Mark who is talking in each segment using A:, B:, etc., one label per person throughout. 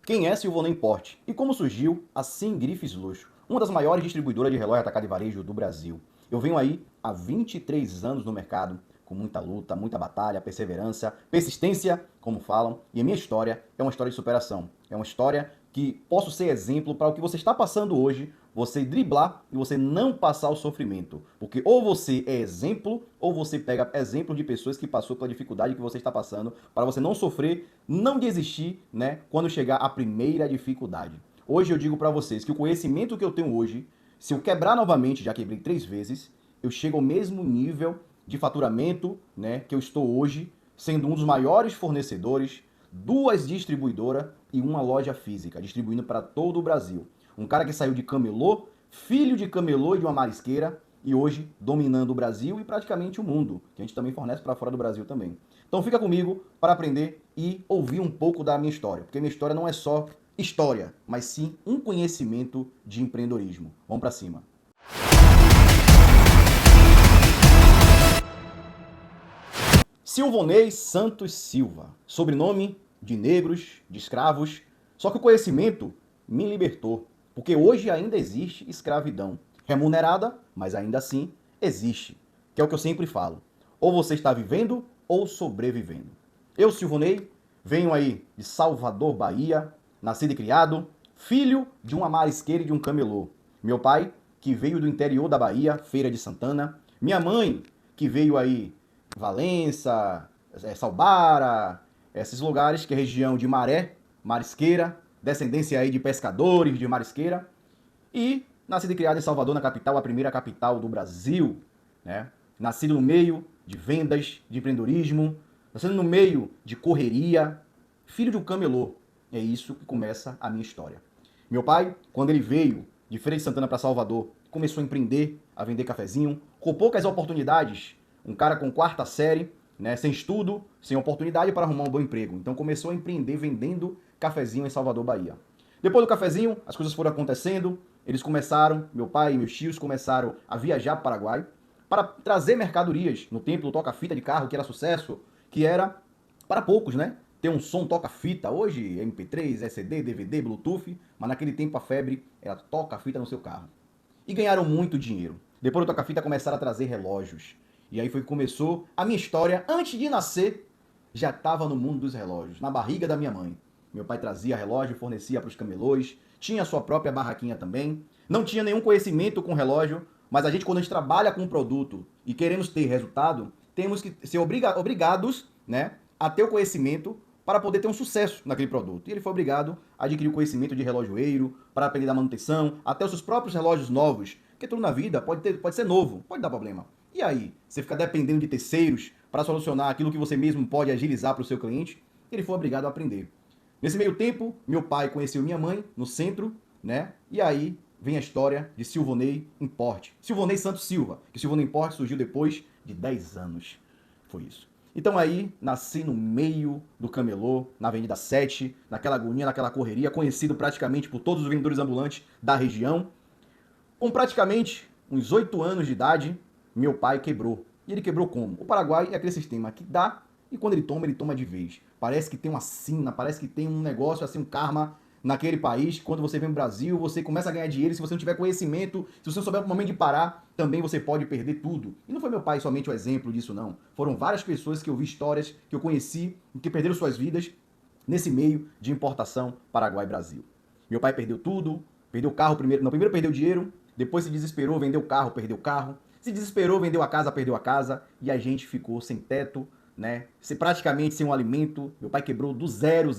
A: Quem é Silvonei Import e como surgiu a Sim Grifes Luxo, uma das maiores distribuidoras de relógio atacado e varejo do Brasil. Eu venho aí há 23 anos no mercado, com muita luta, muita batalha, perseverança, persistência, como falam, e a minha história é uma história de superação. É uma história que posso ser exemplo para o que você está passando hoje, você driblar e você não passar o sofrimento. Porque ou você é exemplo, ou você pega exemplos de pessoas que passou pela dificuldade que você está passando, para você não sofrer, não desistir, né, quando chegar a primeira dificuldade. Hoje eu digo para vocês que o conhecimento que eu tenho hoje, se eu quebrar novamente, já quebrei 3 vezes, eu chego ao mesmo nível de faturamento, né, que eu estou hoje, sendo um dos maiores fornecedores, 2 distribuidoras e uma loja física, distribuindo para todo o Brasil. Um cara que saiu de camelô, filho de camelô e de uma marisqueira, e hoje dominando o Brasil e praticamente o mundo, que a gente também fornece para fora do Brasil também. Então fica comigo para aprender e ouvir um pouco da minha história, porque minha história não é só história, mas sim um conhecimento de empreendedorismo. Vamos para cima. Silvonei Santos Silva, sobrenome de negros, de escravos, só que o conhecimento me libertou, porque hoje ainda existe escravidão, remunerada, mas ainda assim existe, que é o que eu sempre falo. Ou você está vivendo ou sobrevivendo. Eu, Silvonei, venho aí de Salvador, Bahia, nascido e criado, filho de uma marisqueira e de um camelô. Meu pai, que veio do interior da Bahia, Feira de Santana. Minha mãe, que veio aí Valença, Salbara, esses lugares que é região de Maré, Marisqueira, descendência aí de pescadores de Marisqueira. E nascido e criado em Salvador, na capital, a primeira capital do Brasil, né? Nascido no meio de vendas, de empreendedorismo, nascido no meio de correria, filho de um camelô. É isso que começa a minha história. Meu pai, quando ele veio de Feira de Santana para Salvador, começou a empreender, a vender cafezinho, com poucas oportunidades, um cara com 4ª série, né, sem estudo, sem oportunidade para arrumar um bom emprego. Então começou a empreender vendendo cafezinho em Salvador, Bahia. Depois do cafezinho, as coisas foram acontecendo, eles começaram, meu pai e meus tios começaram a viajar para o Paraguai para trazer mercadorias no tempo do toca-fita de carro, que era sucesso, que era para poucos, né? Ter um som toca-fita, hoje MP3, SD, DVD, Bluetooth, mas naquele tempo a febre era toca-fita no seu carro. E ganharam muito dinheiro. Depois do toca-fita começaram a trazer relógios. E aí foi que começou a minha história. Antes de nascer, já estava no mundo dos relógios, na barriga da minha mãe. Meu pai trazia relógio, fornecia para os camelôs, tinha sua própria barraquinha também. Não tinha nenhum conhecimento com relógio, mas a gente, quando a gente trabalha com um produto e queremos ter resultado, temos que ser obrigados, né, a ter o conhecimento para poder ter um sucesso naquele produto. E ele foi obrigado a adquirir o conhecimento de relojoeiro, para aprender da manutenção, até os seus próprios relógios novos, porque tudo na vida pode ser novo, pode dar problema. E aí, você fica dependendo de terceiros para solucionar aquilo que você mesmo pode agilizar para o seu cliente? Ele foi obrigado a aprender. Nesse meio tempo, meu pai conheceu minha mãe no centro, né? E aí vem a história de Silvonei Import. Silvonei Santos Silva, que Silvonei Import surgiu depois de 10 anos. Foi isso. Então aí, nasci no meio do camelô, na Avenida 7, naquela agonia, naquela correria, conhecido praticamente por todos os vendedores ambulantes da região. Com praticamente uns 8 anos de idade, meu pai quebrou. E ele quebrou como? O Paraguai é aquele sistema que dá e quando ele toma de vez. Parece que tem uma sina, parece que tem um negócio assim, um karma naquele país. Quando você vem pro Brasil, você começa a ganhar dinheiro. Se você não tiver conhecimento, se você não souber o momento de parar, também você pode perder tudo. E não foi meu pai somente o exemplo disso, não. Foram várias pessoas que eu vi histórias, que eu conheci, que perderam suas vidas nesse meio de importação Paraguai-Brasil. Meu pai perdeu tudo, perdeu o carro primeiro. Não, primeiro perdeu o dinheiro, depois se desesperou, vendeu o carro, perdeu o carro. Se desesperou, vendeu a casa, perdeu a casa. E a gente ficou sem teto, né? Praticamente sem um alimento. Meu pai quebrou do zero.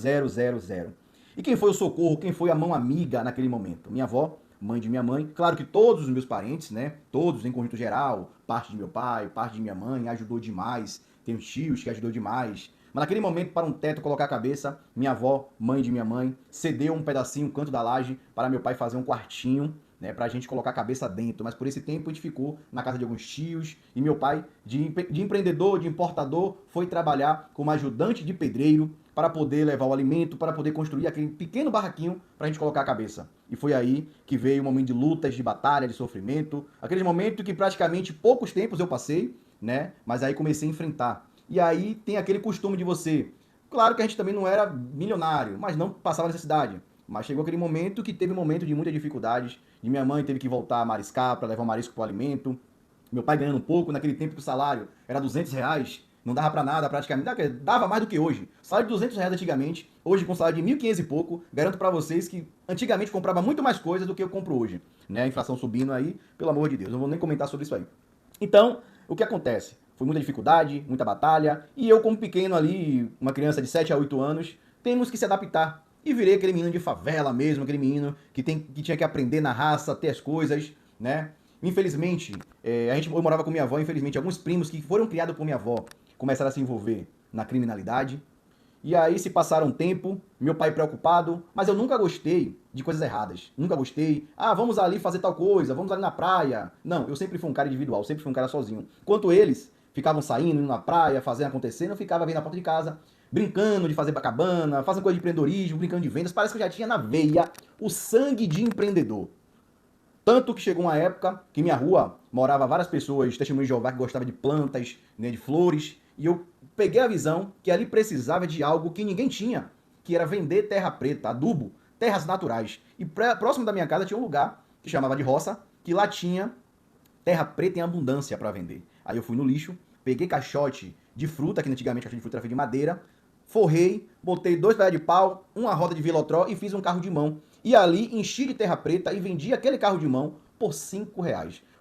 A: E quem foi o socorro? Quem foi a mão amiga naquele momento? Minha avó, mãe de minha mãe. Claro que todos os meus parentes, né? Todos em conjunto geral. Parte de meu pai, parte de minha mãe, ajudou demais. Tem os tios que ajudou demais. Mas naquele momento, para um teto colocar a cabeça, minha avó, mãe de minha mãe, cedeu um pedacinho, um canto da laje, para meu pai fazer um quartinho, né, pra gente colocar a cabeça dentro. Mas por esse tempo a gente ficou na casa de alguns tios, e meu pai, de empreendedor, de importador, foi trabalhar como ajudante de pedreiro para poder levar o alimento, para poder construir aquele pequeno barraquinho pra gente colocar a cabeça. E foi aí que veio o momento de lutas, de batalha, de sofrimento, aquele momento que praticamente poucos tempos eu passei, né, mas aí comecei a enfrentar. E aí tem aquele costume de você Claro que a gente também não era milionário, mas não passava necessidade. Mas chegou aquele momento que teve um momento de muitas dificuldades, de minha mãe teve que voltar a mariscar para levar o marisco para o alimento, meu pai ganhando pouco, naquele tempo que o salário era R$ 200, não dava para nada praticamente, dava mais do que hoje. Salário de R$ 200 antigamente, hoje com salário de 1.500 e pouco, garanto para vocês que antigamente comprava muito mais coisas do que eu compro hoje. Né? A inflação subindo aí, pelo amor de Deus, não vou nem comentar sobre isso aí. Então, o que acontece? Foi muita dificuldade, muita batalha, e eu, como pequeno ali, uma criança de 7 a 8 anos, temos que se adaptar. E virei aquele menino de favela mesmo, aquele menino que tinha que aprender na raça, ter as coisas, né? Infelizmente, eu morava com minha avó, infelizmente, alguns primos que foram criados por minha avó começaram a se envolver na criminalidade. E aí se passaram um tempo, meu pai preocupado, mas eu nunca gostei de coisas erradas. Nunca gostei, vamos ali fazer tal coisa, vamos ali na praia. Não, eu sempre fui um cara individual, sempre fui um cara sozinho. Enquanto eles ficavam saindo, indo na praia, fazendo acontecer, eu ficava vindo na porta de casa, brincando de fazer bacabana, fazendo coisa de empreendedorismo, brincando de vendas. Parece que eu já tinha na veia o sangue de empreendedor. Tanto que chegou uma época que minha rua morava várias pessoas, testemunhas de Jeová, que gostavam de plantas, né, de flores, e eu peguei a visão que ali precisava de algo que ninguém tinha, que era vender terra preta, adubo, terras naturais. E próximo da minha casa tinha um lugar que chamava de roça, que lá tinha terra preta em abundância para vender. Aí eu fui no lixo, peguei caixote de fruta, que antigamente caixote de fruta era feito de madeira, forrei, botei 2 pedaços de pau, uma roda de velotró e fiz um carro de mão. E ali enchi de terra preta e vendi aquele carro de mão por R$ 5.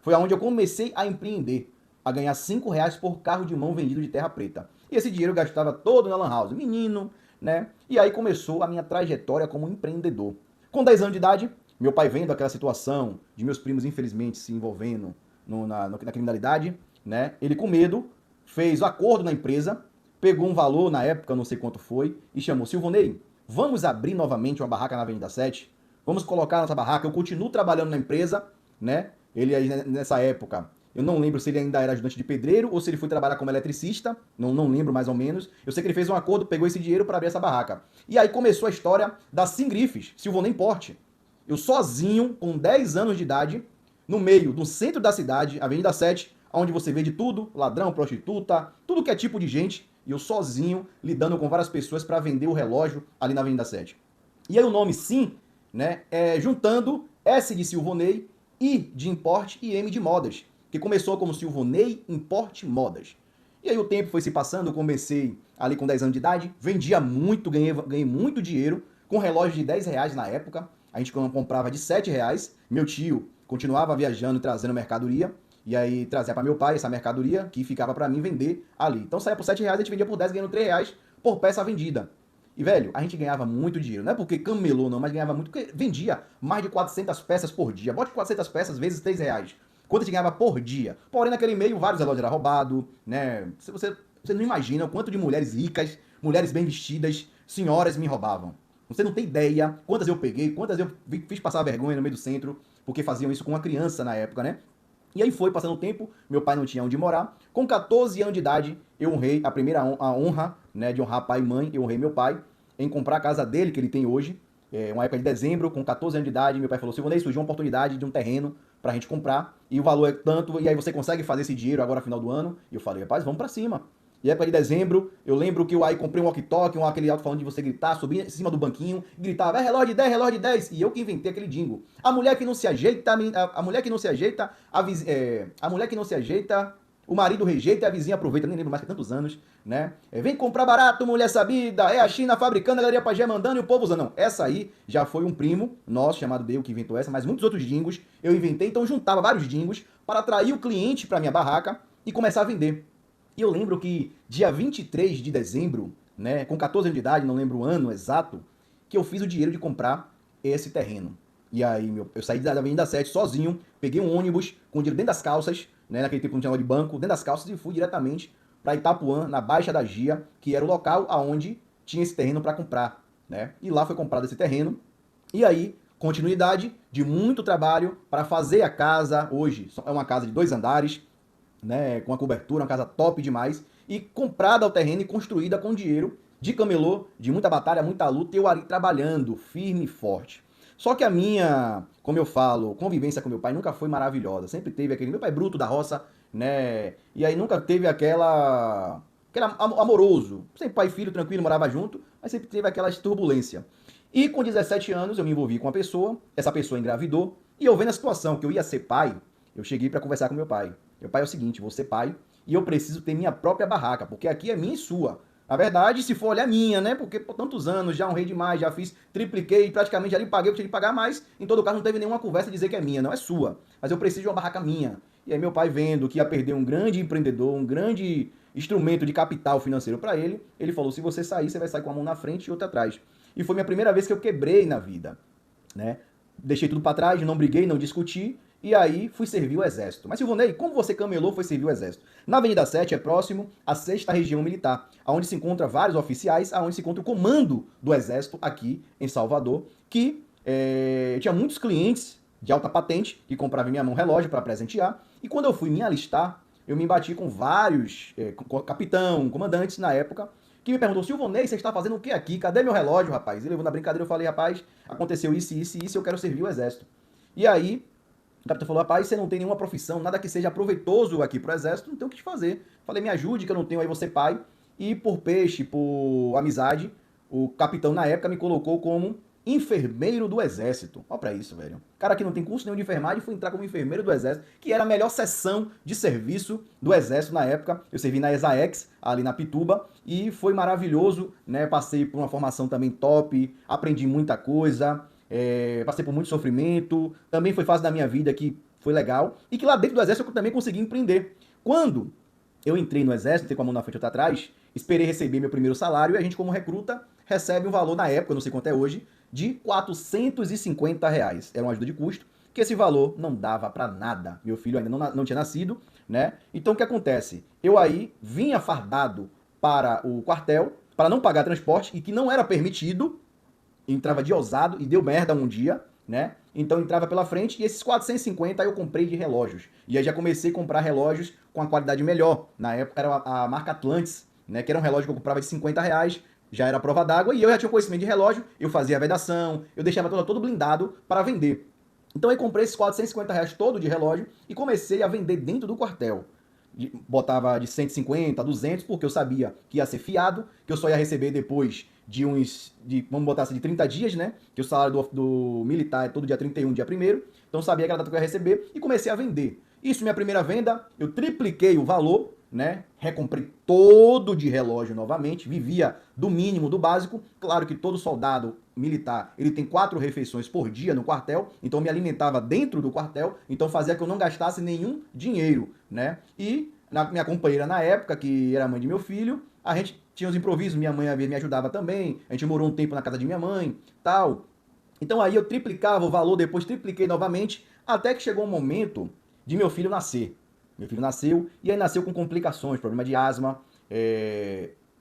A: Foi aonde eu comecei a empreender, a ganhar R$ 5 por carro de mão vendido de terra preta. E esse dinheiro eu gastava todo na lan house, menino, né? E aí começou a minha trajetória como empreendedor. Com 10 anos de idade, meu pai vendo aquela situação de meus primos infelizmente se envolvendo na criminalidade, né? Ele com medo fez o acordo na empresa, pegou um valor na época, não sei quanto foi, e chamou Silvonei, vamos abrir novamente uma barraca na Avenida 7? Vamos colocar a nossa barraca, eu continuo trabalhando na empresa, né? Ele aí nessa época, eu não lembro se ele ainda era ajudante de pedreiro ou se ele foi trabalhar como eletricista, não lembro mais ou menos. Eu sei que ele fez um acordo, pegou esse dinheiro para abrir essa barraca. E aí começou a história da Singrifes, Silvonei Porte. Eu sozinho, com 10 anos de idade, no meio do centro da cidade, Avenida 7, onde você vê de tudo, ladrão, prostituta, tudo que é tipo de gente, e eu sozinho lidando com várias pessoas para vender o relógio ali na Avenida 7. E aí o nome Sim, né, juntando S de Silvonei, I de Importe e M de Modas, que começou como Silvonei Importe Modas. E aí o tempo foi se passando, eu comecei ali com 10 anos de idade, vendia muito, ganhei muito dinheiro, com relógio de R$ 10 na época, a gente comprava de R$ 7, meu tio continuava viajando e trazendo mercadoria, e aí trazia para meu pai essa mercadoria, que ficava para mim vender ali. Então saía por R$ 7, a gente vendia por 10, ganhando R$ 3 por peça vendida. E, velho, a gente ganhava muito dinheiro. Não é porque camelô não, mas ganhava muito, porque vendia mais de 400 peças por dia. Bote 400 peças vezes R$ 3. Quanto a gente ganhava por dia. Porém, naquele meio, vários relógios eram roubados, né? Você não imagina o quanto de mulheres ricas, mulheres bem vestidas, senhoras me roubavam. Você não tem ideia quantas eu peguei, quantas eu fiz passar vergonha no meio do centro, porque faziam isso com uma criança na época, né? E aí foi passando o tempo, meu pai não tinha onde morar. Com 14 anos de idade, eu honrei a primeira honra, né, de honrar pai e mãe, eu honrei meu pai em comprar a casa dele, que ele tem hoje. Uma época de dezembro, com 14 anos de idade, meu pai falou, Silvonei, surgiu uma oportunidade de um terreno pra gente comprar, e o valor é tanto, e aí você consegue fazer esse dinheiro agora no final do ano? E eu falei, rapaz, vamos pra cima. E época de dezembro, eu lembro que eu aí comprei um walkie-talkie, aquele alto-falante de você gritar, subir em cima do banquinho, gritava, relógio de 10, relógio de 10. E eu que inventei aquele jingle. A mulher que não se ajeita, a mulher que não se ajeita, a mulher que não se ajeita, o marido rejeita e a vizinha aproveita, nem lembro mais que tantos anos, né? Vem comprar barato, mulher sabida, é a China fabricando, a Galeria Pajé mandando e o povo usando. Não, essa aí já foi um primo nosso, chamado Deu, que inventou essa, mas muitos outros jingles eu inventei, então eu juntava vários jingles para atrair o cliente para minha barraca e começar a vender. E eu lembro que dia 23 de dezembro, né, com 14 anos de idade, não lembro o ano exato, que eu fiz o dinheiro de comprar esse terreno. E aí eu saí da Avenida 7 sozinho, peguei um ônibus com dinheiro dentro das calças, né, naquele tempo não tinha de banco, dentro das calças, e fui diretamente para Itapuã, na Baixa da Gia, que era o local aonde tinha esse terreno para comprar, né? E lá foi comprado esse terreno. E aí, continuidade de muito trabalho para fazer a casa. Hoje é uma casa de 2 andares, né, com a cobertura, uma casa top demais, e comprada ao terreno e construída com dinheiro de camelô, de muita batalha, muita luta, e eu ali trabalhando, firme e forte. Só que a minha, como eu falo, convivência com meu pai nunca foi maravilhosa. Sempre teve aquele, meu pai bruto da roça, né? E aí nunca teve aquela que era amoroso. Sempre pai e filho, tranquilo, morava junto, mas sempre teve aquela turbulência. E com 17 anos eu me envolvi com uma pessoa, essa pessoa engravidou, e eu vendo a situação que eu ia ser pai, eu cheguei para conversar com meu pai. Meu pai é o seguinte, vou ser pai e eu preciso ter minha própria barraca, porque aqui é minha e sua. Na verdade, se for olhar minha, né? Porque por tantos anos, já honrei demais, já fiz, tripliquei, praticamente já lhe paguei o que tinha de pagar, mas em todo caso não teve nenhuma conversa de dizer que é minha, não é sua. Mas eu preciso de uma barraca minha. E aí meu pai vendo que ia perder um grande empreendedor, um grande instrumento de capital financeiro para ele falou, se você sair, você vai sair com a mão na frente e outra atrás. E foi minha primeira vez que eu quebrei na vida, né? Deixei tudo para trás, não briguei, não discuti, e aí fui servir o exército. Mas Silvonei, como você camelou foi servir o exército? Na Avenida 7 é próximo à 6ª Região Militar, onde se encontra vários oficiais, onde se encontra o comando do exército aqui em Salvador, que tinha muitos clientes de alta patente que compravam em minha mão relógio para presentear, e quando eu fui me alistar, eu me bati com vários capitão, comandantes na época, que me perguntou, Silvonei, você está fazendo o que aqui? Cadê meu relógio, rapaz? Ele levou na brincadeira, eu falei, rapaz, aconteceu isso, isso e isso, eu quero servir o exército. E aí, o capitão falou, rapaz, você não tem nenhuma profissão, nada que seja proveitoso aqui pro exército, não tem o que te fazer. Falei, me ajude, que eu não tenho aí você pai. E por peixe, por amizade, o capitão na época me colocou como enfermeiro do exército. Olha pra isso, velho. Cara que não tem curso nenhum de enfermagem foi entrar como enfermeiro do exército, que era a melhor seção de serviço do exército na época. Eu servi na ESAEX, ali na Pituba, e foi maravilhoso, né? Passei por uma formação também top, aprendi muita coisa, passei por muito sofrimento, também foi fase da minha vida que foi legal, e que lá dentro do exército eu também consegui empreender. Quando eu entrei no exército, tem com a mão na frente e outra atrás, esperei receber meu primeiro salário, e a gente como recruta recebe um valor na época, eu não sei quanto é hoje, de R$ 450. Era uma ajuda de custo, que esse valor não dava para nada. Meu filho ainda não tinha nascido, né? Então o que acontece? Eu aí vinha fardado para o quartel, para não pagar transporte, e que não era permitido, entrava de ousado e deu merda um dia, né? Então entrava pela frente e esses 450 aí eu comprei de relógios. E aí já comecei a comprar relógios com a qualidade melhor. Na época era a marca Atlantis, né? Que era um relógio que eu comprava de R$ 50, já era prova d'água e eu já tinha conhecimento de relógio, eu fazia a vedação, eu deixava todo blindado para vender. Então eu comprei esses R$ 450 todo de relógio e comecei a vender dentro do quartel. Botava de 150 a 200, porque eu sabia que ia ser fiado, que eu só ia receber depois vamos botar assim, de 30 dias, né? Que o salário do militar é todo dia 31, dia 1º. Então eu sabia que era a data que eu ia receber e comecei a vender. Isso, minha primeira venda, eu tripliquei o valor, né? Recomprei todo de relógio novamente, vivia do mínimo, do básico. Claro que todo soldado militar, ele tem 4 refeições por dia no quartel, então eu me alimentava dentro do quartel, então fazia que eu não gastasse nenhum dinheiro, né? E minha companheira na época, que era mãe de meu filho, a gente tinha os improvisos, minha mãe me ajudava também, a gente morou um tempo na casa de minha mãe, tal. Então aí eu triplicava o valor, depois tripliquei novamente, até que chegou um momento de meu filho nascer. Meu filho nasceu, e aí nasceu com complicações, problema de asma,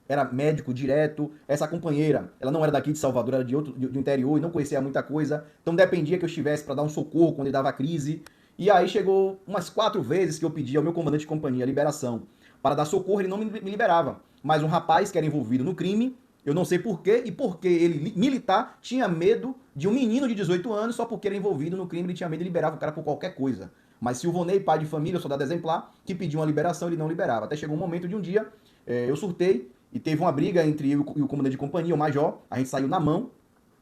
A: era médico direto. Essa companheira, ela não era daqui de Salvador, era do interior e não conhecia muita coisa, então dependia que eu estivesse para dar um socorro quando ele dava crise. E aí chegou umas 4 vezes que eu pedi ao meu comandante de companhia liberação para dar socorro, ele não me liberava. Mas um rapaz que era envolvido no crime, eu não sei porquê, e porque ele, militar, tinha medo de um menino de 18 anos, só porque era envolvido no crime, ele tinha medo e liberava o cara por qualquer coisa. Mas Silvonei, pai de família, soldado exemplar, que pediu uma liberação, ele não liberava. Até chegou um momento de um dia, eu surtei, e teve uma briga entre eu e o comandante de companhia, o major, a gente saiu na mão,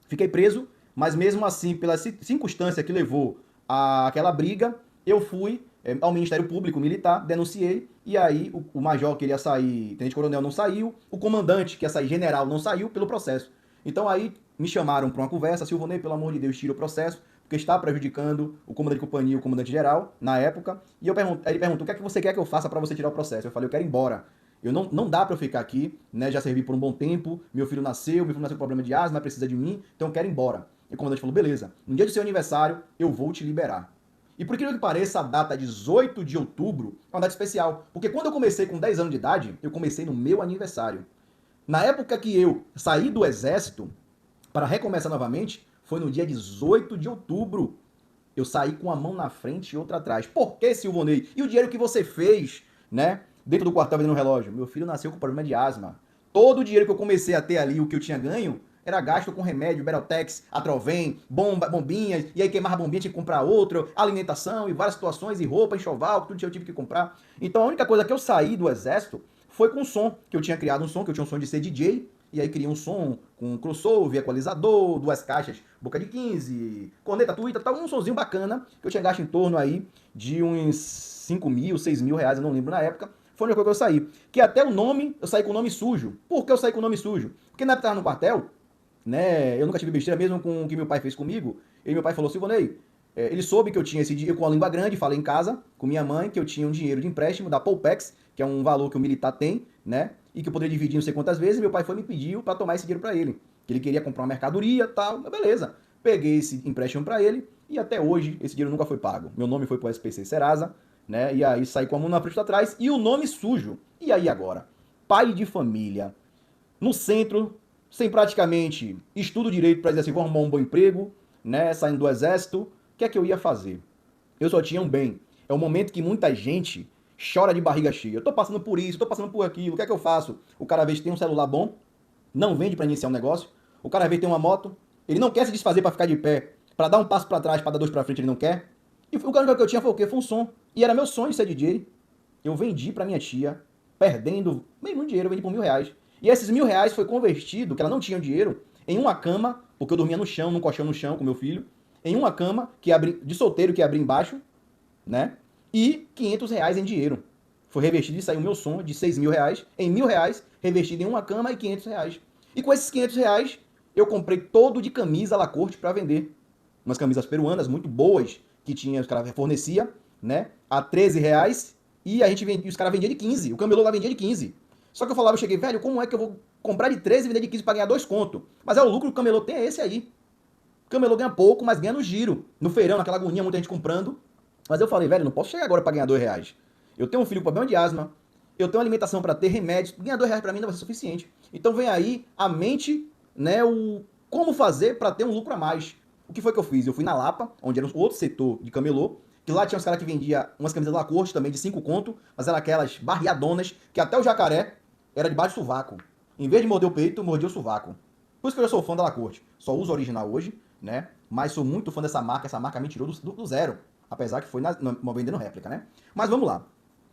A: fiquei preso, mas mesmo assim, pela circunstância que levou àquela briga, eu fui ao Ministério Público Militar, denunciei, e aí o major que ele ia sair, tenente-coronel, não saiu, o comandante que ia sair general não saiu pelo processo. Então aí me chamaram para uma conversa, Silvonei, pelo amor de Deus, tira o processo, porque está prejudicando o comandante de companhia e o comandante geral, na época, e ele perguntou, o que é que você quer que eu faça para você tirar o processo? Eu falei, eu quero ir embora. Não dá para eu ficar aqui, né? Já servi por um bom tempo, meu filho nasceu com problema de asma, precisa de mim, então eu quero ir embora. E o comandante falou, beleza, no dia do seu aniversário eu vou te liberar. E por incrível que pareça, a data 18 de outubro é uma data especial, porque quando eu comecei com 10 anos de idade, eu comecei no meu aniversário. Na época que eu saí do exército, para recomeçar novamente, foi no dia 18 de outubro. Eu saí com a mão na frente e outra atrás. Por que, Silvonei? E o dinheiro que você fez, né? Dentro do quartel vendendo um relógio. Meu filho nasceu com problema de asma. Todo o dinheiro que eu comecei a ter ali, o que eu tinha ganho, era gasto com remédio, Berotex, Atrovem, bombinhas, e aí queimava bombinha, tinha que comprar outro, alimentação e várias situações, e roupa, enxoval, tudo eu tive que comprar. Então a única coisa que eu saí do exército foi com o som, que eu tinha criado um som, que eu tinha um som de ser DJ, e aí criei um som com crossover, equalizador, 2 caixas, boca de 15, corneta, tuita, tal, um sonzinho bacana, que eu tinha gasto em torno aí de uns 5 mil, 6 mil reais, eu não lembro na época. Foi a única coisa que eu saí. Que até o nome, eu saí com o nome sujo. Por que eu saí com o nome sujo? Porque na época eu tava no quartel, né? Eu nunca tive besteira, mesmo com o que meu pai fez comigo. E meu pai falou, Silvonei, ele soube que eu tinha esse dinheiro com a língua grande, falei em casa com minha mãe que eu tinha um dinheiro de empréstimo da Poupex, que é um valor que o militar tem, né? E que eu poderia dividir não sei quantas vezes. E meu pai foi e me pediu para tomar esse dinheiro para ele. Que ele queria comprar uma mercadoria e tal. Beleza. Peguei esse empréstimo para ele e até hoje esse dinheiro nunca foi pago. Meu nome foi pro SPC Serasa, né? E aí saí com a mão na frente atrás e o nome sujo. E aí agora? Pai de família, no centro, sem praticamente estudo direito para dizer assim, vou arrumar um bom emprego, né? Saindo do exército, o que é que eu ia fazer? Eu só tinha um bem. É o momento que muita gente chora de barriga cheia. Eu tô passando por isso, tô passando por aquilo, o que é que eu faço? O cara, às vezes, tem um celular bom, não vende para iniciar um negócio. O cara, às vezes, tem uma moto, ele não quer se desfazer para ficar de pé, para dar um passo para trás, para dar 2 para frente, ele não quer. E o único que eu tinha foi o quê? Foi um som. E era meu sonho ser DJ. Eu vendi para minha tia, perdendo bem muito dinheiro, eu vendi por R$ 1.000. E esses R$ 1.000 foi convertido, que ela não tinha dinheiro, em uma cama, porque eu dormia no chão, num colchão no chão com meu filho, em uma cama que de solteiro que abria embaixo, né? E R$ 500 em dinheiro. Foi revestido e saiu o meu som de R$ 6.000 em R$ 1.000, revestido em uma cama e R$ 500. E com esses R$ 500, eu comprei todo de camisa Lacoste para vender. Umas camisas peruanas muito boas, que tinha, os caras fornecia, né? A R$ 13, e a gente vendia, os caras vendiam de 15. O camelô lá vendia de 15. Só que eu falava, eu cheguei, velho, como é que eu vou comprar de 13 e vender de 15 para ganhar 2 conto? Mas é o lucro que o camelô tem, é esse aí. O camelô ganha pouco, mas ganha no giro. No feirão, naquela agonia, muita gente comprando. Mas eu falei, velho, não posso chegar agora para ganhar R$ 2. Eu tenho um filho com problema de asma, eu tenho alimentação para ter remédios, ganhar R$ 2 para mim não vai ser suficiente. Então vem aí a mente, né, o como fazer para ter um lucro a mais. O que foi que eu fiz? Eu fui na Lapa, onde era um outro setor de camelô, que lá tinha uns caras que vendiam umas camisas da Lacoste também de 5 conto, mas eram aquelas barriadonas, que até o jacaré era debaixo do sovaco. Em vez de morder o peito, mordia o sovaco. Por isso que eu sou fã da Lacoste. Só uso original hoje, né? Mas sou muito fã dessa marca. Essa marca me tirou do zero. Apesar que foi vendendo réplica, né? Mas vamos lá.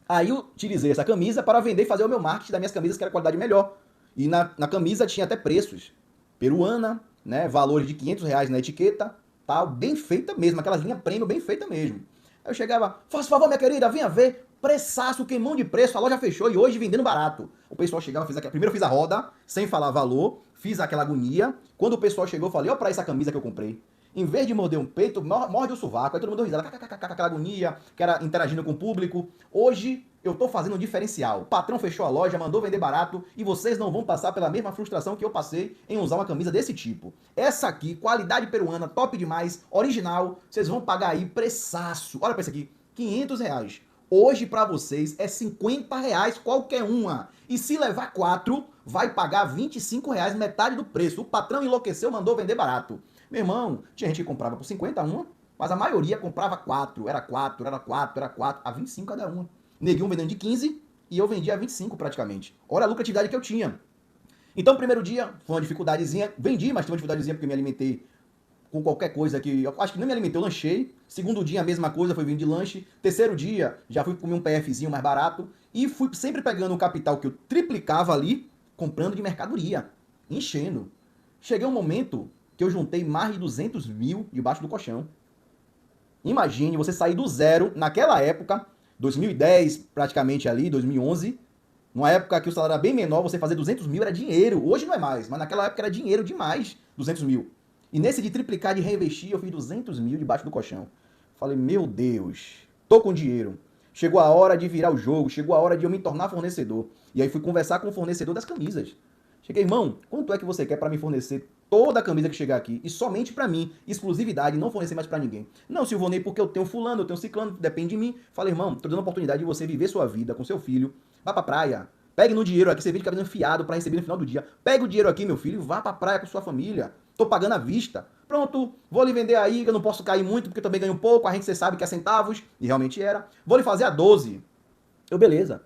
A: Aí eu utilizei essa camisa para vender e fazer o meu marketing das minhas camisas, que era qualidade melhor. E na camisa tinha até preços. Peruana, né? Valores de R$ 500 na etiqueta, tal. Bem feita mesmo. Aquelas linhas premium bem feita mesmo. Aí eu chegava, faça favor, minha querida, venha ver. Preçaço, queimão de preço, a loja fechou e hoje vendendo barato. O pessoal chegava, primeiro eu fiz a roda, sem falar valor, fiz aquela agonia. Quando o pessoal chegou, eu falei, ó, pra essa camisa que eu comprei. Em vez de morder um peito, morde o sovaco. Aí todo mundo deu risada, aquela agonia, que era interagindo com o público. Hoje eu tô fazendo um diferencial. O patrão fechou a loja, mandou vender barato e vocês não vão passar pela mesma frustração que eu passei em usar uma camisa desse tipo. Essa aqui, qualidade peruana, top demais, original. Vocês vão pagar aí preçaço. Olha pra isso aqui, R$ 500. Hoje para vocês é R$ 50 qualquer uma. E se levar 4, vai pagar R$ 25, metade do preço. O patrão enlouqueceu, mandou vender barato. Meu irmão, tinha gente que comprava por 50 uma, mas a maioria comprava 4. Era 4, era 4, era 4, a 25 cada uma. Neguinho vendendo de 15 e eu vendia a 25 praticamente. Olha a lucratividade que eu tinha. Então, primeiro dia, foi uma dificuldadezinha. Vendi, mas tinha uma dificuldadezinha porque me alimentei com qualquer coisa que... Eu acho que nem me alimentei, eu lanchei. Segundo dia, a mesma coisa, foi vindo de lanche. Terceiro dia, já fui comer um PFzinho mais barato. E fui sempre pegando o capital que eu triplicava ali, comprando de mercadoria. Enchendo. Cheguei um momento que eu juntei mais de 200 mil debaixo do colchão. Imagine você sair do zero, naquela época, 2010 praticamente ali, 2011, numa época que o salário era bem menor, você fazer 200 mil era dinheiro. Hoje não é mais, mas naquela época era dinheiro demais, 200 mil. E nesse de triplicar, de reinvestir, eu fiz 200 mil debaixo do colchão. Falei, meu Deus, tô com dinheiro. Chegou a hora de virar o jogo, chegou a hora de eu me tornar fornecedor. E aí fui conversar com o fornecedor das camisas. Cheguei, irmão, quanto é que você quer para me fornecer toda a camisa que chegar aqui? E somente para mim, exclusividade, não fornecer mais para ninguém. Não, Silvonei, porque eu tenho fulano, eu tenho ciclano, depende de mim. Falei, irmão, tô dando a oportunidade de você viver sua vida com seu filho. Vá pra praia, pegue no dinheiro aqui, você vende cabelo enfiado para receber no final do dia. Pegue o dinheiro aqui, meu filho, e vá pra praia com sua família. Tô pagando à vista. Pronto, vou lhe vender aí, eu não posso cair muito, porque eu também ganho pouco, a gente você sabe que é centavos, e realmente era. Vou lhe fazer a 12. Eu, beleza.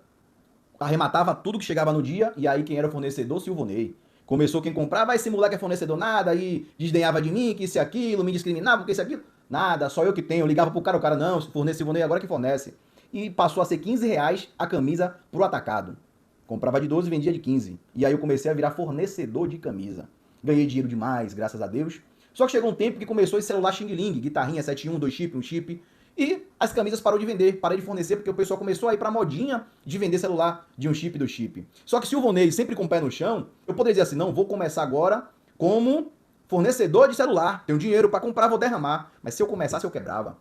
A: Arrematava tudo que chegava no dia, e aí quem era o fornecedor, Silvonei. Começou quem comprava, esse moleque é fornecedor nada, aí desdenhava de mim, que isso e aquilo, me discriminava, porque isso e aquilo. Nada, só eu que tenho. Eu ligava pro cara, o cara, não, fornece Silvonei, agora que fornece. E passou a ser R$ 15 a camisa pro atacado. Comprava de 12 e vendia de 15. E aí eu comecei a virar fornecedor de camisa. Ganhei dinheiro demais, graças a Deus. Só que chegou um tempo que começou esse celular Xing Ling, guitarrinha 7.1, 2 chip, 1 chip. E as camisas parou de vender, parei de fornecer, porque o pessoal começou a ir pra modinha de vender celular de 1 chip, 2 chip. Só que se o Vonei sempre com o pé no chão, eu poderia dizer assim, não, vou começar agora como fornecedor de celular. Tenho dinheiro pra comprar, vou derramar. Mas se eu começasse, eu quebrava.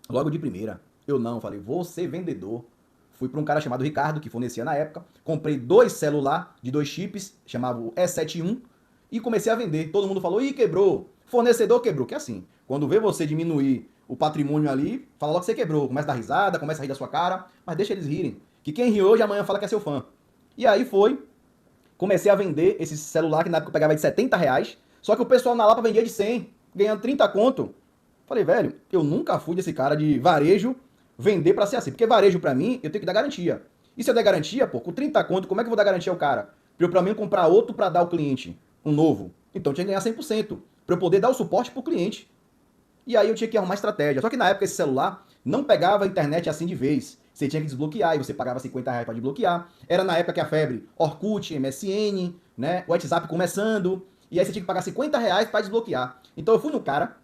A: Logo de primeira. Eu não, falei, vou ser vendedor. Fui para um cara chamado Ricardo, que fornecia na época. Comprei 2 celular de 2 chips, chamava o E71, e comecei a vender. Todo mundo falou, ih, quebrou. Fornecedor quebrou. Que é assim, quando vê você diminuir o patrimônio ali, fala logo que você quebrou. Começa a dar risada, começa a rir da sua cara, mas deixa eles rirem. Que quem ri hoje, amanhã fala que é seu fã. E aí foi, comecei a vender esse celular, que na época eu pegava de R$ 70, só que o pessoal na Lapa vendia de 100, ganhando 30 conto. Falei, velho, eu nunca fui desse cara de varejo vender pra ser assim. Porque varejo pra mim, eu tenho que dar garantia. E se eu der garantia, pô, com 30 conto, como é que eu vou dar garantia ao cara? Pra mim comprar outro pra dar ao cliente, um novo. Então eu tinha que ganhar 100%, pra eu poder dar o suporte pro cliente. E aí eu tinha que arrumar estratégia. Só que na época esse celular não pegava a internet assim de vez. Você tinha que desbloquear e você pagava R$ 50 para desbloquear. Era na época que a febre Orkut, MSN, né, o WhatsApp começando. E aí você tinha que pagar R$ 50 para desbloquear. Então eu fui no cara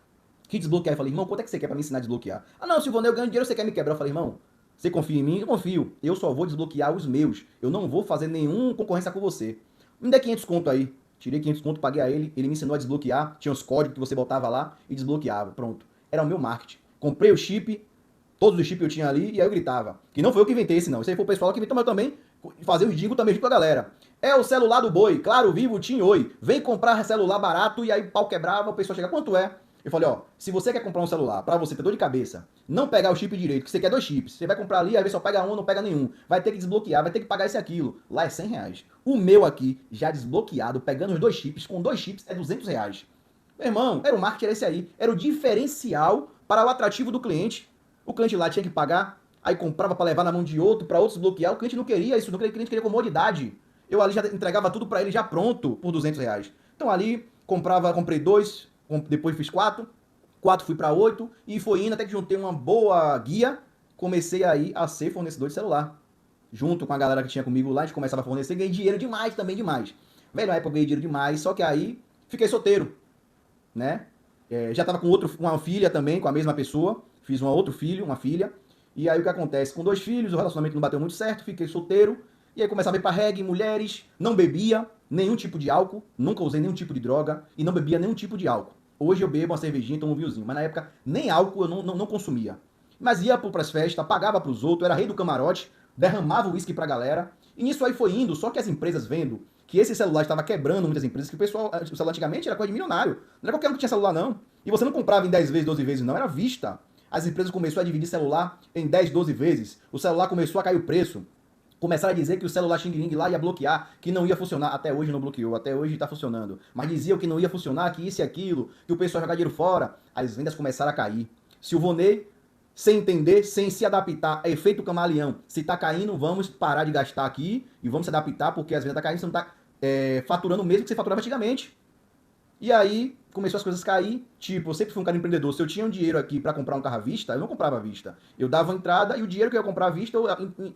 A: que desbloquear e falei, irmão, quanto é que você quer para me ensinar a desbloquear? Ah não, Silvonei, eu ganho dinheiro, você quer me quebrar? Eu falei, irmão, você confia em mim? Eu confio. Eu só vou desbloquear os meus. Eu não vou fazer nenhuma concorrência com você. Me dê 500 conto aí. Tirei 500 conto, paguei a ele. Ele me ensinou a desbloquear. Tinha os códigos que você botava lá e desbloqueava. Pronto. Era o meu marketing. Comprei o chip, todos os chips eu tinha ali, e aí eu gritava. Que não foi eu que inventei esse não. Esse aí foi o pessoal que inventou, mas eu também fazer os digos também junto com a galera. É o celular do boi, claro, vivo, Tim Oi. Vem comprar celular barato, e aí o pau quebrava, o pessoal chega, quanto é? Eu falei, ó, se você quer comprar um celular pra você ter dor de cabeça, não pegar o chip direito, que você quer 2 chips, você vai comprar ali, aí só pega um, não pega nenhum. Vai ter que desbloquear, vai ter que pagar esse e aquilo. Lá é R$ 100. O meu aqui, já desbloqueado, pegando os 2 chips, com 2 chips é R$ 200. Meu irmão, era o marketing, era esse aí. Era o diferencial para o atrativo do cliente. O cliente lá tinha que pagar, aí comprava para levar na mão de outro, para outro desbloquear. O cliente não queria isso, o cliente queria comodidade. Eu ali já entregava tudo para ele já pronto por R$ 200. Então ali, comprei 2, depois fiz 4, 4 fui para 8, e foi indo até que juntei uma boa guia, comecei aí a ser fornecedor de celular. Junto com a galera que tinha comigo lá, a gente começava a fornecer, ganhei dinheiro demais, também demais. Velho, na época eu ganhei dinheiro demais, só que aí fiquei solteiro, né? Já estava com uma filha também, com a mesma pessoa. Fiz um outro filho, uma filha. E aí o que acontece? Com 2 filhos, o relacionamento não bateu muito certo, fiquei solteiro. E aí começava a ir pra reggae, mulheres, não bebia nenhum tipo de álcool, nunca usei nenhum tipo de droga e não bebia nenhum tipo de álcool. Hoje eu bebo uma cervejinha, tomo um vinhozinho, mas na época nem álcool eu não consumia. Mas ia pras festas, pagava pros outros, era rei do camarote, derramava o uísque pra galera. E nisso aí foi indo, só que as empresas vendo que esse celular estava quebrando muitas empresas, que o celular antigamente era coisa de milionário. Não era qualquer um que tinha celular, não. E você não comprava em 10 vezes, 12 vezes, não, era à vista. As empresas começaram a dividir celular em 10, 12 vezes. O celular começou a cair o preço. Começaram a dizer que o celular Xing Ling lá ia bloquear, que não ia funcionar. Até hoje não bloqueou, até hoje está funcionando. Mas diziam que não ia funcionar, que isso e aquilo, que o pessoal ia jogar dinheiro fora. As vendas começaram a cair. Silvonei, sem entender, sem se adaptar, é efeito camaleão. Se tá caindo, vamos parar de gastar aqui e vamos se adaptar, porque as vendas tá caindo, você não tá faturando o mesmo que você faturava antigamente. E aí começou as coisas a cair. Tipo, eu sempre fui um cara empreendedor. Se eu tinha um dinheiro aqui para comprar um carro à vista, eu não comprava à vista. Eu dava entrada e o dinheiro que eu ia comprar à vista eu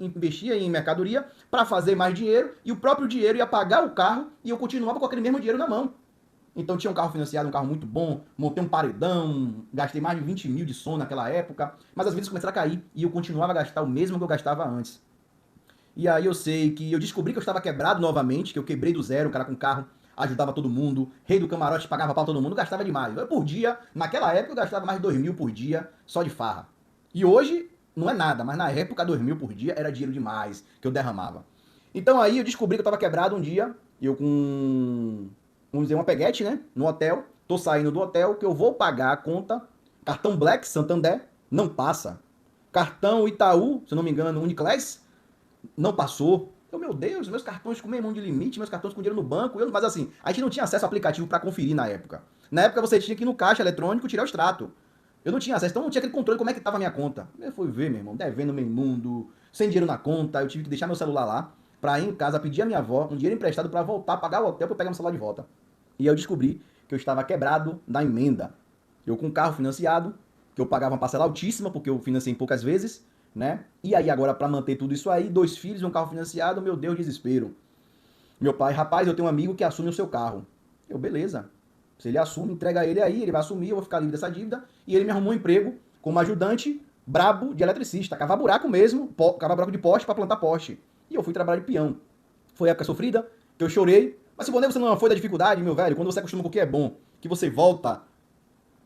A: investia em mercadoria para fazer mais dinheiro, e o próprio dinheiro ia pagar o carro e eu continuava com aquele mesmo dinheiro na mão. Então tinha um carro financiado, um carro muito bom, montei um paredão, gastei mais de 20 mil de som naquela época, mas as vendas começaram a cair e eu continuava a gastar o mesmo que eu gastava antes. E aí eu sei que eu descobri que eu estava quebrado novamente, que eu quebrei do zero, um cara com carro, ajudava todo mundo, rei do camarote, pagava pau todo mundo, gastava demais. Eu, por dia, naquela época eu gastava mais de 2 mil por dia, só de farra. E hoje não é nada, mas na época 2 mil por dia era dinheiro demais que eu derramava. Então aí eu descobri que eu estava quebrado um dia, eu com, vamos dizer, uma peguete, né, no hotel, tô saindo do hotel, que eu vou pagar a conta, cartão Black, Santander, não passa. Cartão Itaú, se eu não me engano, Uniclass, não passou. Eu, meu Deus, meus cartões com meio mundo de limite, meus cartões com dinheiro no banco. Mas assim, a gente não tinha acesso ao aplicativo para conferir na época. Na época você tinha que ir no caixa eletrônico tirar o extrato. Eu não tinha acesso, então não tinha aquele controle de como é que tava a minha conta. Eu fui ver, meu irmão, devendo meio mundo, sem dinheiro na conta. Eu tive que deixar meu celular lá pra ir em casa pedir a minha avó um dinheiro emprestado para voltar, pagar o hotel pra eu pegar meu celular de volta. E eu descobri que eu estava quebrado da emenda. Eu com um carro financiado, que eu pagava uma parcela altíssima, porque eu financiei poucas vezes, né? E aí agora para manter tudo isso aí, 2 filhos, um carro financiado, meu Deus, desespero. Meu pai, rapaz, eu tenho um amigo que assume o seu carro. Eu, beleza. Se ele assume, entrega ele aí, ele vai assumir, eu vou ficar livre dessa dívida. E ele me arrumou um emprego como ajudante brabo de eletricista. Cavar buraco mesmo, cavar buraco de poste para plantar poste. E eu fui trabalhar de peão. Foi época sofrida, que eu chorei. Mas se você não foi da dificuldade, meu velho, quando você acostuma com o que é bom, que você volta,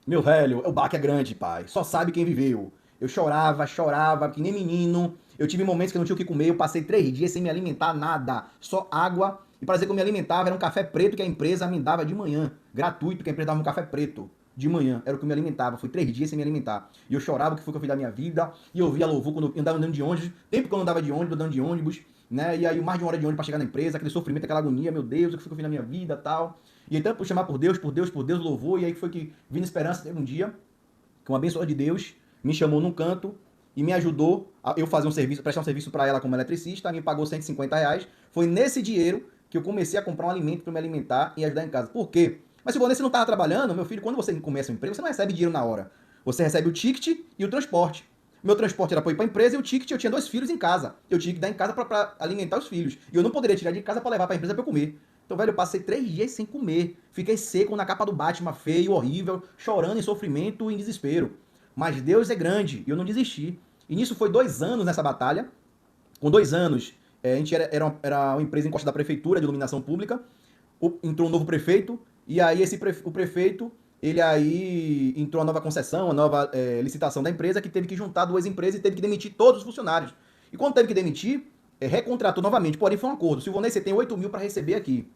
A: meu velho, o baque é grande, pai. Só sabe quem viveu. Eu chorava, chorava, que nem menino. Eu tive momentos que eu não tinha o que comer. Eu passei 3 dias sem me alimentar nada. Só água. E para dizer que eu me alimentava, era um café preto que a empresa me dava de manhã. Gratuito, que a empresa dava um café preto. De manhã. Era o que eu me alimentava. Foi 3 dias sem me alimentar. E eu chorava, o que foi que eu fiz da minha vida. E eu via louvor quando eu andava andando de ônibus. Tempo que eu andava de ônibus, andando de ônibus. Né? E aí mais de 1 hora de ônibus para chegar na empresa. Aquele sofrimento, aquela agonia. Meu Deus, o que foi que eu fiz na minha vida tal. E então, por chamar por Deus, por Deus, por Deus, louvor. E aí foi que vim na esperança. Teve um dia que uma abençoada de Deus me chamou num canto e me ajudou a eu fazer um serviço, prestar um serviço para ela como eletricista, me pagou R$ 150. Foi nesse dinheiro que eu comecei a comprar um alimento para me alimentar e ajudar em casa. Por quê? Mas se você não estava trabalhando, meu filho, quando você começa um emprego, você não recebe dinheiro na hora. Você recebe o ticket e o transporte. Meu transporte era para ir para a empresa e o ticket eu tinha 2 filhos em casa. Eu tinha que dar em casa para alimentar os filhos. E eu não poderia tirar de casa para levar para a empresa para eu comer. Então, velho, eu passei 3 dias sem comer. Fiquei seco na capa do Batman, feio, horrível, chorando em sofrimento e em desespero. Mas Deus é grande e eu não desisti. E nisso foi 2 anos nessa batalha. Com 2 anos, a gente era uma empresa encosta da prefeitura de iluminação pública. Entrou um novo prefeito e aí o prefeito, ele aí entrou a nova concessão, a nova licitação da empresa que teve que juntar 2 empresas e teve que demitir todos os funcionários. E quando teve que demitir, recontratou novamente. Porém, foi um acordo. Silvonei, você tem 8 mil para receber aqui.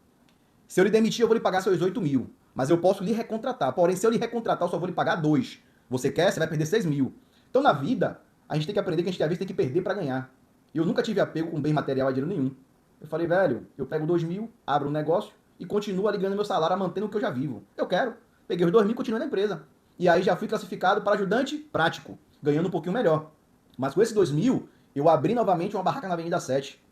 A: Se eu lhe demitir, eu vou lhe pagar seus 8 mil. Mas eu posso lhe recontratar. Porém, se eu lhe recontratar, eu só vou lhe pagar 2. Você quer? Você vai perder 6 mil. Então, na vida, a gente tem que aprender que a gente, às vezes, tem que perder para ganhar. Eu nunca tive apego com bem material a dinheiro nenhum. Eu falei, velho, eu pego 2 mil, abro um negócio e continuo ali ganhando meu salário, mantendo o que eu já vivo. Eu quero. Peguei os 2 mil e continuei na empresa. E aí já fui classificado para ajudante prático, ganhando um pouquinho melhor. Mas com esses 2 mil, eu abri novamente uma barraca na Avenida 7.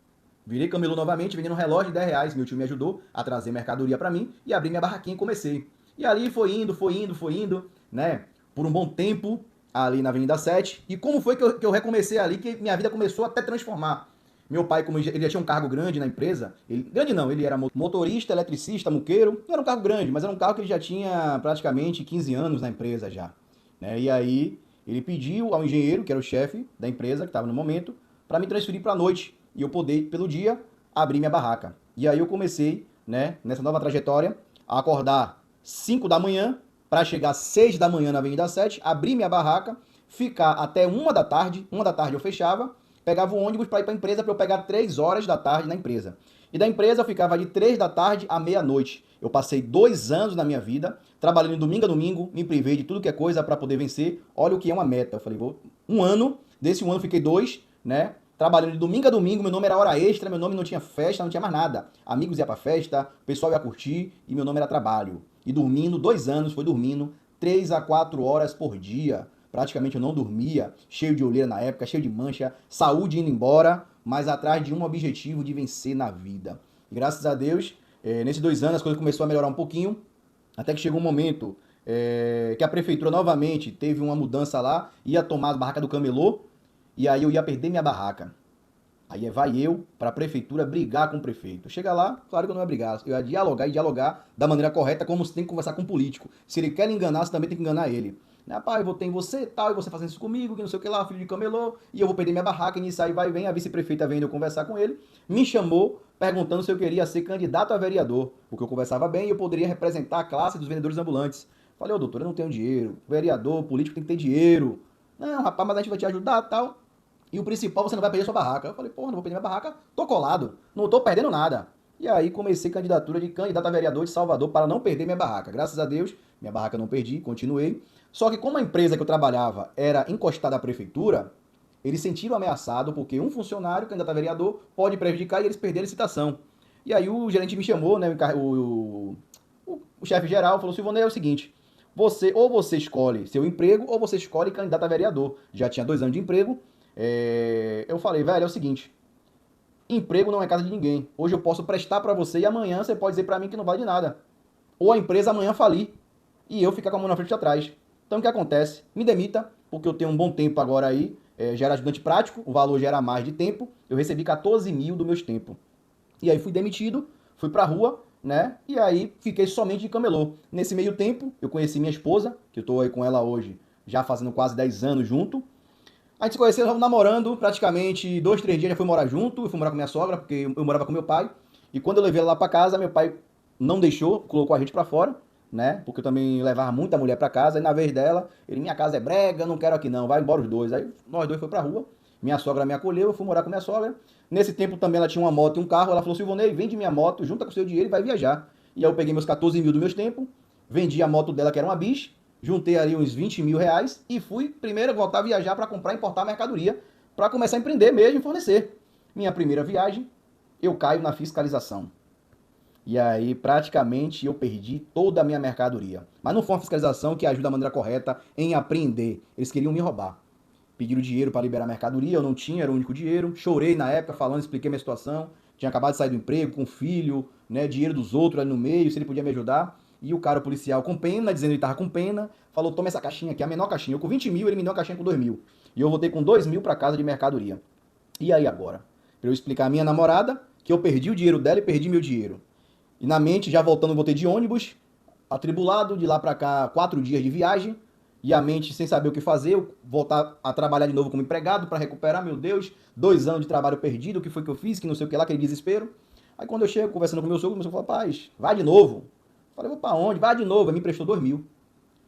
A: Virei camelô novamente, vendendo um relógio de R$ 10. Meu tio me ajudou a trazer mercadoria para mim e abri minha barraquinha e comecei. E ali foi indo, né? Por um bom tempo, ali na Avenida 7. E como foi que eu recomecei ali, que minha vida começou até transformar? Meu pai, como ele já tinha um cargo grande na empresa, grande não, ele era motorista, eletricista, muqueiro, não era um cargo grande, mas era um cargo que ele já tinha praticamente 15 anos na empresa já. Né? E aí ele pediu ao engenheiro, que era o chefe da empresa, que estava no momento, para me transferir para a noite e eu poder, pelo dia, abrir minha barraca. E aí eu comecei, né, nessa nova trajetória, a acordar 5 da manhã para chegar às 6 da manhã na Avenida 7, abrir minha barraca, ficar até 1 da tarde, 1 da tarde eu fechava, pegava o ônibus para ir para a empresa para eu pegar 3 horas da tarde na empresa. E da empresa eu ficava de 3 da tarde à meia-noite. Eu passei 2 anos na minha vida, trabalhando de domingo a domingo, me privei de tudo que é coisa para poder vencer. Olha o que é uma meta. Eu falei, vou um ano, desse um ano fiquei 2, né? Trabalhando de domingo a domingo, meu nome era hora extra, meu nome não tinha festa, não tinha mais nada. Amigos iam pra festa, o pessoal ia curtir e meu nome era trabalho. E dormindo, 2 anos, foi dormindo 3 a 4 horas por dia. Praticamente eu não dormia, cheio de olheira na época, cheio de mancha, saúde indo embora, mas atrás de um objetivo de vencer na vida. E graças a Deus, nesses 2 anos as coisas começaram a melhorar um pouquinho, até que chegou um momento que a prefeitura novamente teve uma mudança lá, ia tomar as barracas do camelô, e aí eu ia perder minha barraca. Aí vai eu para a prefeitura brigar com o prefeito. Chega lá, claro que eu não ia brigar. Eu ia dialogar e dialogar da maneira correta, como você tem que conversar com um político. Se ele quer lhe enganar, você também tem que enganar ele. Rapaz, eu votei em você tal, e você fazendo isso comigo, que não sei o que lá, filho de camelô, e eu vou perder minha barraca, e nisso aí vai e vem, a vice-prefeita vem eu conversar com ele, me chamou perguntando se eu queria ser candidato a vereador, porque eu conversava bem e eu poderia representar a classe dos vendedores ambulantes. Falei, ô doutor, eu não tenho dinheiro, vereador, político tem que ter dinheiro. Não, rapaz, mas a gente vai te ajudar tal. E o principal, você não vai perder sua barraca. Eu falei, porra, não vou perder minha barraca, tô colado, não tô perdendo nada. E aí comecei candidatura de candidato a vereador de Salvador para não perder minha barraca. Graças a Deus, minha barraca não perdi, continuei. Só que como a empresa que eu trabalhava era encostada à prefeitura, eles sentiram ameaçado porque um funcionário, candidato a vereador, pode prejudicar e eles perderam a licitação. E aí o gerente me chamou, né, o chefe geral, falou, Silvonei, é o seguinte, você escolhe seu emprego ou você escolhe candidato a vereador. Já tinha 2 anos de emprego. Eu falei, velho, é o seguinte, emprego não é casa de ninguém. Hoje eu posso prestar para você e amanhã você pode dizer para mim que não vale de nada. Ou a empresa amanhã falir e eu ficar com a mão na frente e atrás. Então o que acontece? Me demita, porque eu tenho um bom tempo agora aí já era ajudante prático, o valor já era mais de tempo, eu recebi 14 mil do meus tempos. E aí fui demitido, fui pra rua, né? E aí fiquei somente de camelô. Nesse meio tempo, eu conheci minha esposa, que eu tô aí com ela hoje, já fazendo quase 10 anos junto. A gente se conheceu namorando, praticamente 2, 3 dias já fui morar junto, eu fui morar com minha sogra, porque eu morava com meu pai. E quando eu levei ela lá pra casa, meu pai não deixou, colocou a gente pra fora, né? Porque eu também levava muita mulher pra casa, e na vez dela, ele, minha casa é brega, não quero aqui não, vai embora os dois. Aí nós dois foi pra rua, minha sogra me acolheu, eu fui morar com minha sogra. Nesse tempo também ela tinha uma moto e um carro, ela falou, Silvonei, vende minha moto, junta com o seu dinheiro e vai viajar. E aí eu peguei meus 14 mil do meus tempos, vendi a moto dela, que era uma bicha, juntei ali uns 20 mil reais e fui primeiro voltar a viajar para comprar e importar mercadoria, para começar a empreender mesmo e fornecer. Minha primeira viagem, eu caio na fiscalização. E aí, praticamente, eu perdi toda a minha mercadoria. Mas não foi uma fiscalização que ajuda da maneira correta em apreender. Eles queriam me roubar. Pediram dinheiro para liberar a mercadoria, eu não tinha, era o único dinheiro. Chorei na época falando, expliquei minha situação. Tinha acabado de sair do emprego, com filho, né, dinheiro dos outros ali no meio, se ele podia me ajudar. E o cara, o policial, com pena, dizendo que ele tava com pena, falou, toma essa caixinha aqui, a menor caixinha. Eu com 20 mil, ele me deu uma caixinha com 2 mil. E eu voltei com 2 mil para casa de mercadoria. E aí agora? Para eu explicar a minha namorada que eu perdi o dinheiro dela e perdi meu dinheiro. E na mente, já voltando, voltei de ônibus, atribulado, de lá pra cá, 4 dias de viagem, e a mente sem saber o que fazer, eu voltar a trabalhar de novo como empregado para recuperar, meu Deus, 2 anos de trabalho perdido, o que foi que eu fiz, que não sei o que lá, aquele desespero. Aí quando eu chego, conversando com meu sogro falou, rapaz, vai de novo. Falei, vou pra onde? Vai de novo. Ele me emprestou 2 mil.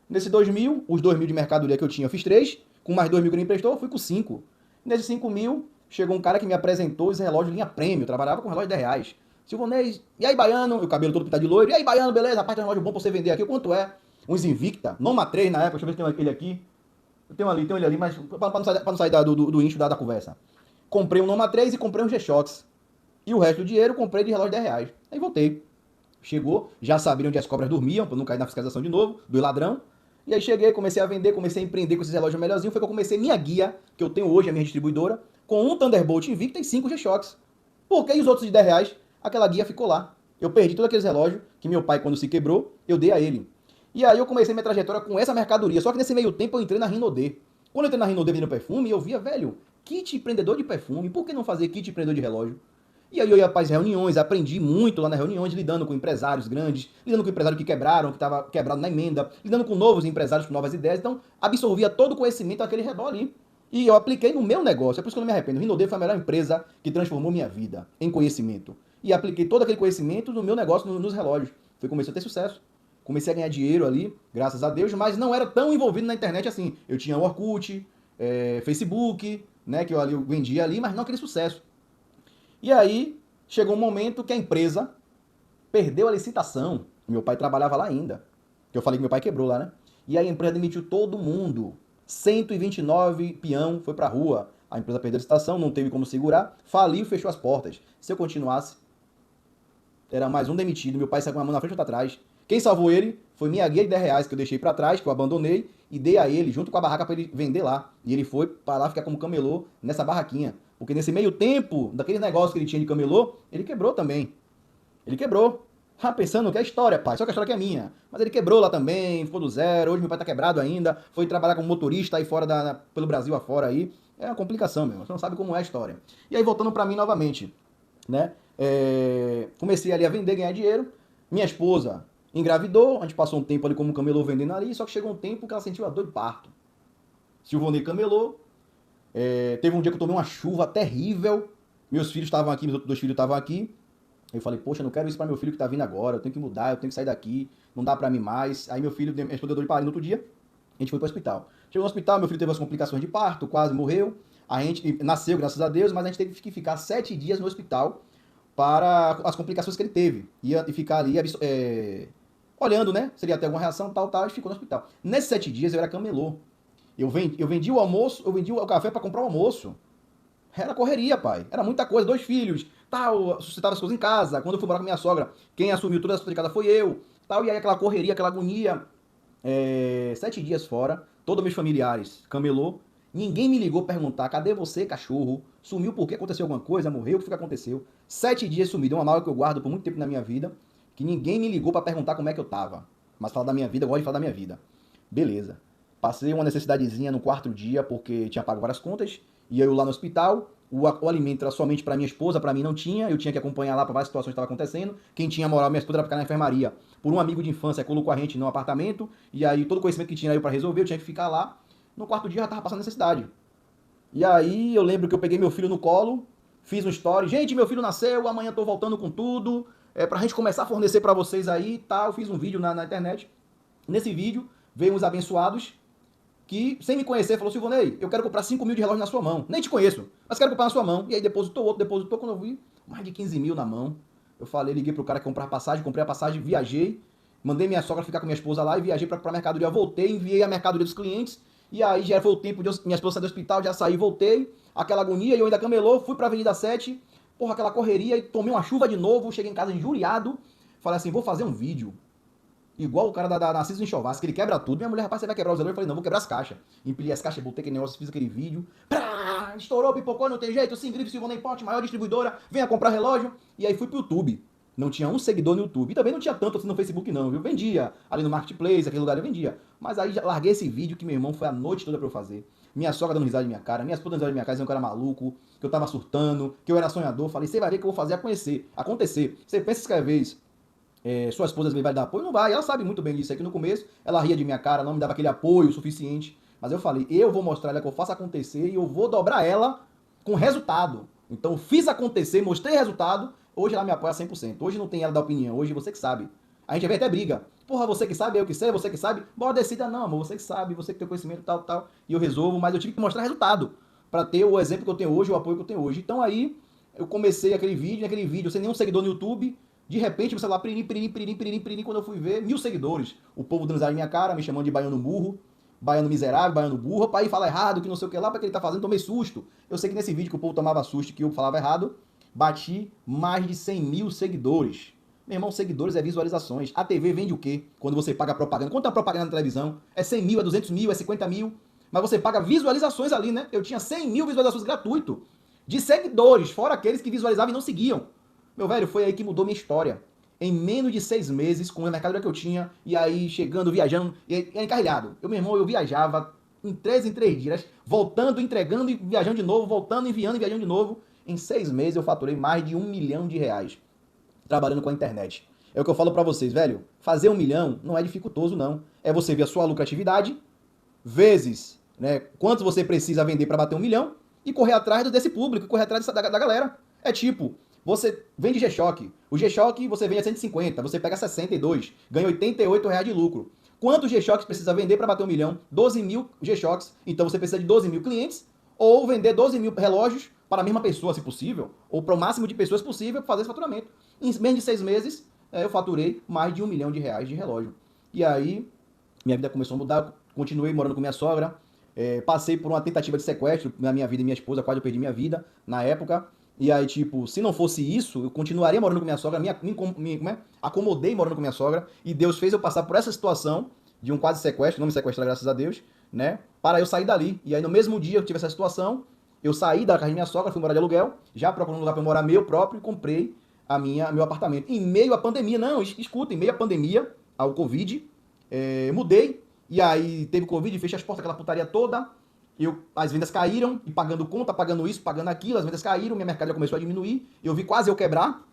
A: Nesse 2 mil, os 2 mil de mercadoria que eu tinha, eu fiz 3, com mais 2 mil que ele me emprestou, eu fui com 5. Nesses 5 mil, chegou um cara que me apresentou esse relógio linha prêmio, eu trabalhava com relógio de 10 reais. Silvonês, e aí, baiano? O cabelo todo pintado de loiro. E aí, baiano, beleza? Rapaz, tem um relógio bom pra você vender aqui. Quanto é? Uns Invicta. Noma 3 na época. Deixa eu ver se tem aquele aqui. Eu tenho ali, tem ele ali, mas pra não sair do incho da conversa. Comprei um Noma 3 e comprei um G-Shox. E o resto do dinheiro eu comprei de relógio de 10 reais. Aí voltei. Chegou, já sabiam onde as cobras dormiam, pra não cair na fiscalização de novo, do ladrão. E aí cheguei, comecei a vender, comecei a empreender com esses relógios melhorzinhos. Foi que eu comecei minha guia, que eu tenho hoje, a minha distribuidora, com um Thunderbolt Invicta e 5 G-Shox. Por que os outros de 10 reais? Aquela guia ficou lá. Eu perdi todos aqueles relógios que meu pai, quando se quebrou, eu dei a ele. E aí eu comecei minha trajetória com essa mercadoria. Só que nesse meio tempo eu entrei na Rinodê. Quando eu entrei na Rinodê vendendo perfume, eu via, velho, kit empreendedor de perfume. Por que não fazer kit empreendedor de relógio? E aí eu ia para as reuniões, aprendi muito lá nas reuniões, lidando com empresários grandes, lidando com empresários que quebraram, que estava quebrado na emenda, lidando com novos empresários com novas ideias. Então, absorvia todo o conhecimento daquele redor ali. E eu apliquei no meu negócio. É por isso que eu não me arrependo. Rinodê foi a melhor empresa que transformou minha vida em conhecimento. E apliquei todo aquele conhecimento no meu negócio, nos relógios. Foi comecei a ter sucesso. Comecei a ganhar dinheiro ali, graças a Deus, mas não era tão envolvido na internet assim. Eu tinha o Orkut, Facebook, né, que eu vendia ali, mas não aquele sucesso. E aí, chegou um momento que a empresa perdeu a licitação. Meu pai trabalhava lá ainda. Que eu falei que meu pai quebrou lá, né? E aí a empresa demitiu todo mundo. 129 peão foi pra rua. A empresa perdeu a licitação, não teve como segurar, faliu e fechou as portas. Se eu continuasse, era mais um demitido. Meu pai saiu com a mão na frente e outra atrás. Quem salvou ele foi minha guia de 10 reais que eu deixei pra trás, que eu abandonei, e dei a ele, junto com a barraca, pra ele vender lá. E ele foi pra lá ficar como camelô nessa barraquinha. Porque nesse meio tempo, daquele negócio que ele tinha de camelô, ele quebrou também. Ele quebrou. Ah, pensando que é história, pai. Só que a história que é minha. Mas ele quebrou lá também, ficou do zero. Hoje meu pai tá quebrado ainda. Foi trabalhar como motorista aí fora pelo Brasil afora aí. É uma complicação, meu. Você não sabe como é a história. E aí, voltando pra mim novamente, né? Comecei ali a vender, ganhar dinheiro. Minha esposa engravidou. A gente passou um tempo ali como camelô vendendo ali. Só que chegou um tempo que ela sentiu a dor de parto. Silvonei camelô. Teve um dia que eu tomei uma chuva terrível. Meus filhos estavam aqui, meus outros 2 filhos estavam aqui. Eu falei, poxa, eu não quero isso para meu filho que tá vindo agora, eu tenho que mudar, eu tenho que sair daqui, não dá para mim mais. Aí meu filho explodiu dor de parto no outro dia, a gente foi pro hospital. Chegou no hospital, meu filho teve as complicações de parto, quase morreu. A gente nasceu, graças a Deus, mas a gente teve que ficar 7 dias no hospital para as complicações que ele teve. E ficar ali olhando, né? Se ele ia ter alguma reação, tal, tal, e ficou no hospital. Nesses 7 dias eu era camelô. Eu vendi o almoço, eu vendi o café para comprar o almoço. Era correria, pai. Era muita coisa, 2 filhos, tal, sustentava as coisas em casa. Quando eu fui morar com minha sogra, quem assumiu toda essa de casa foi eu, tal. E aí aquela correria, aquela agonia. 7 dias fora, todos meus familiares, camelô. Ninguém me ligou perguntar, cadê você, cachorro? Sumiu porque aconteceu alguma coisa, morreu, o que foi que aconteceu? 7 dias sumido, é uma mágoa que eu guardo por muito tempo na minha vida, que ninguém me ligou para perguntar como é que eu tava. Mas falar da minha vida, eu gosto de falar da minha vida. Beleza. Passei uma necessidadezinha no quarto dia, porque tinha pago várias contas, e eu lá no hospital, o alimento era somente para minha esposa, para mim não tinha, eu tinha que acompanhar lá para várias situações que estavam acontecendo. Quem tinha moral, minha esposa, era ficar na enfermaria. Por um amigo de infância, colocou a gente no apartamento, e aí todo o conhecimento que tinha eu para resolver, eu tinha que ficar lá. No quarto dia eu já tava passando necessidade. E aí eu lembro que eu peguei meu filho no colo, fiz um story, gente, meu filho nasceu, amanhã tô voltando com tudo, pra gente começar a fornecer para vocês aí e tal. Eu fiz um vídeo na internet. Nesse vídeo, veio uns abençoados que, sem me conhecer, falou: Silvonei, eu quero comprar 5 mil de relógio na sua mão. Nem te conheço, mas quero comprar na sua mão. E aí depositou outro, depositou. Quando eu vi, mais de 15 mil na mão. Eu falei, liguei pro cara comprar passagem, comprei a passagem, viajei, mandei minha sogra ficar com minha esposa lá e viajei pra mercadoria. Voltei, enviei a mercadoria dos clientes. E aí já foi o tempo de minha esposa sair do hospital, já saí, voltei. Aquela agonia, e eu ainda camelou, fui pra Avenida 7, porra, aquela correria, e tomei uma chuva de novo, cheguei em casa injuriado. Falei assim, vou fazer um vídeo. Igual o cara da Narciso Enxovassi, que ele quebra tudo. Minha mulher, rapaz, você vai quebrar os relógios? Eu falei, não, vou quebrar as caixas. Empilhei as caixas, botei aquele negócio, fiz aquele vídeo. Prá, estourou, pipocou, não tem jeito. Sim, grife, Silvonei Pote, maior distribuidora, venha comprar relógio. E aí fui pro YouTube. Não tinha um seguidor no YouTube. E também não tinha tanto assim no Facebook, não, viu? Vendia. Ali no Marketplace, aquele lugar eu vendia. Mas aí já larguei esse vídeo que meu irmão foi a noite toda pra eu fazer. Minha sogra dando risada de minha cara, minha esposa dando risada de minha cara, dizendo que eu era maluco, que eu tava surtando, que eu era sonhador. Falei, você vai ver que eu vou fazer acontecer. Você pensa que vez sua esposa vai dar apoio? Não vai. Ela sabe muito bem disso aqui no começo. Ela ria de minha cara, não me dava aquele apoio suficiente. Mas eu falei, eu vou mostrar ela que eu faço acontecer e eu vou dobrar ela com resultado. Então fiz acontecer, mostrei resultado. Hoje ela me apoia 100%. Hoje não tem ela da opinião. Hoje você que sabe. A gente vê até briga. Porra, você que sabe, eu que sei, você que sabe. Bora, decida. Não, amor, você que sabe, você que tem conhecimento, tal, tal. E eu resolvo, mas eu tive que mostrar resultado. Pra ter o exemplo que eu tenho hoje, o apoio que eu tenho hoje. Então aí, eu comecei aquele vídeo, sem nenhum seguidor no YouTube. De repente, meu celular, pririm, quando eu fui ver, 1.000 seguidores. O povo dando risada na minha cara, me chamando de baiano burro, baiano miserável, baiano burro. Pai, fala errado, que não sei o que lá, para que ele tá fazendo, tomei susto. Eu sei que nesse vídeo que o povo tomava susto, que eu falava errado, bati mais de 100 mil seguidores. Meu irmão, seguidores é visualizações. A TV vende o quê? Quando você paga propaganda. Quanto é a propaganda na televisão? É 100 mil, é 200 mil, é 50 mil. Mas você paga visualizações ali, né? Eu tinha 100 mil visualizações gratuito de seguidores, fora aqueles que visualizavam e não seguiam. Meu velho, foi aí que mudou minha história. Em menos de 6 meses, com a mercadoria que eu tinha, e aí chegando, viajando, e encarrilhado. Meu irmão, eu viajava em 3 dias, voltando, entregando e viajando de novo, voltando, enviando e viajando de novo. Em 6 meses eu faturei mais de R$ 1 milhão trabalhando com a internet. É o que eu falo pra vocês, velho. Fazer 1 milhão não é dificultoso, não. É você ver a sua lucratividade, vezes, né, quanto você precisa vender para bater 1 milhão, e correr atrás desse público, correr atrás da galera. É tipo, você vende G-Shock. O G-Shock você vende a 150, você pega 62, ganha R$ 88 de lucro. Quantos G-Shocks precisa vender para bater 1 milhão? 12 mil G-Shocks. Então você precisa de 12 mil clientes ou vender 12 mil relógios para a mesma pessoa, se possível, ou para o máximo de pessoas possível para fazer esse faturamento. Em menos de 6 meses, eu faturei mais de R$ 1 milhão de relógio. E aí, minha vida começou a mudar, continuei morando com minha sogra, passei por uma tentativa de sequestro na minha vida e minha esposa, quase eu perdi minha vida na época. E aí, tipo, se não fosse isso, eu continuaria morando com minha sogra, acomodei morando com minha sogra, e Deus fez eu passar por essa situação de um quase sequestro, não me sequestrar, graças a Deus, né, para eu sair dali. E aí, no mesmo dia que eu tive essa situação, eu saí da casa de minha sogra, fui morar de aluguel, já procurando um lugar para morar meu próprio, e comprei meu apartamento. Em meio à pandemia, não, escuta, em meio à pandemia, ao Covid, mudei, e aí teve Covid, fechei as portas, aquela putaria toda. As vendas caíram, e pagando conta, pagando isso, pagando aquilo, as vendas caíram, minha mercadoria começou a diminuir, eu vi quase eu quebrar.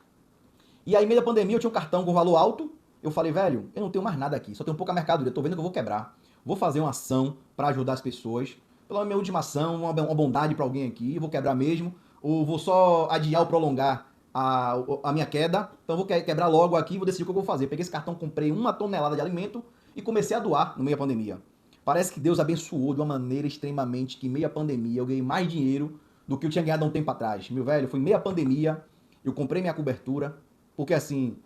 A: E aí, no meio da pandemia, eu tinha um cartão com valor alto, eu falei, velho, eu não tenho mais nada aqui, só tenho pouca mercadoria, tô vendo que eu vou quebrar. Vou fazer uma ação para ajudar as pessoas, pela minha última ação, uma bondade para alguém aqui, vou quebrar mesmo, ou vou só adiar ou prolongar a minha queda, então eu vou quebrar logo aqui e vou decidir o que eu vou fazer. Peguei esse cartão, comprei 1 tonelada de alimento e comecei a doar no meio da pandemia. Parece que Deus abençoou de uma maneira extremamente que, meia pandemia, eu ganhei mais dinheiro do que eu tinha ganhado há um tempo atrás. Meu velho, foi meia pandemia, eu comprei minha cobertura, porque assim,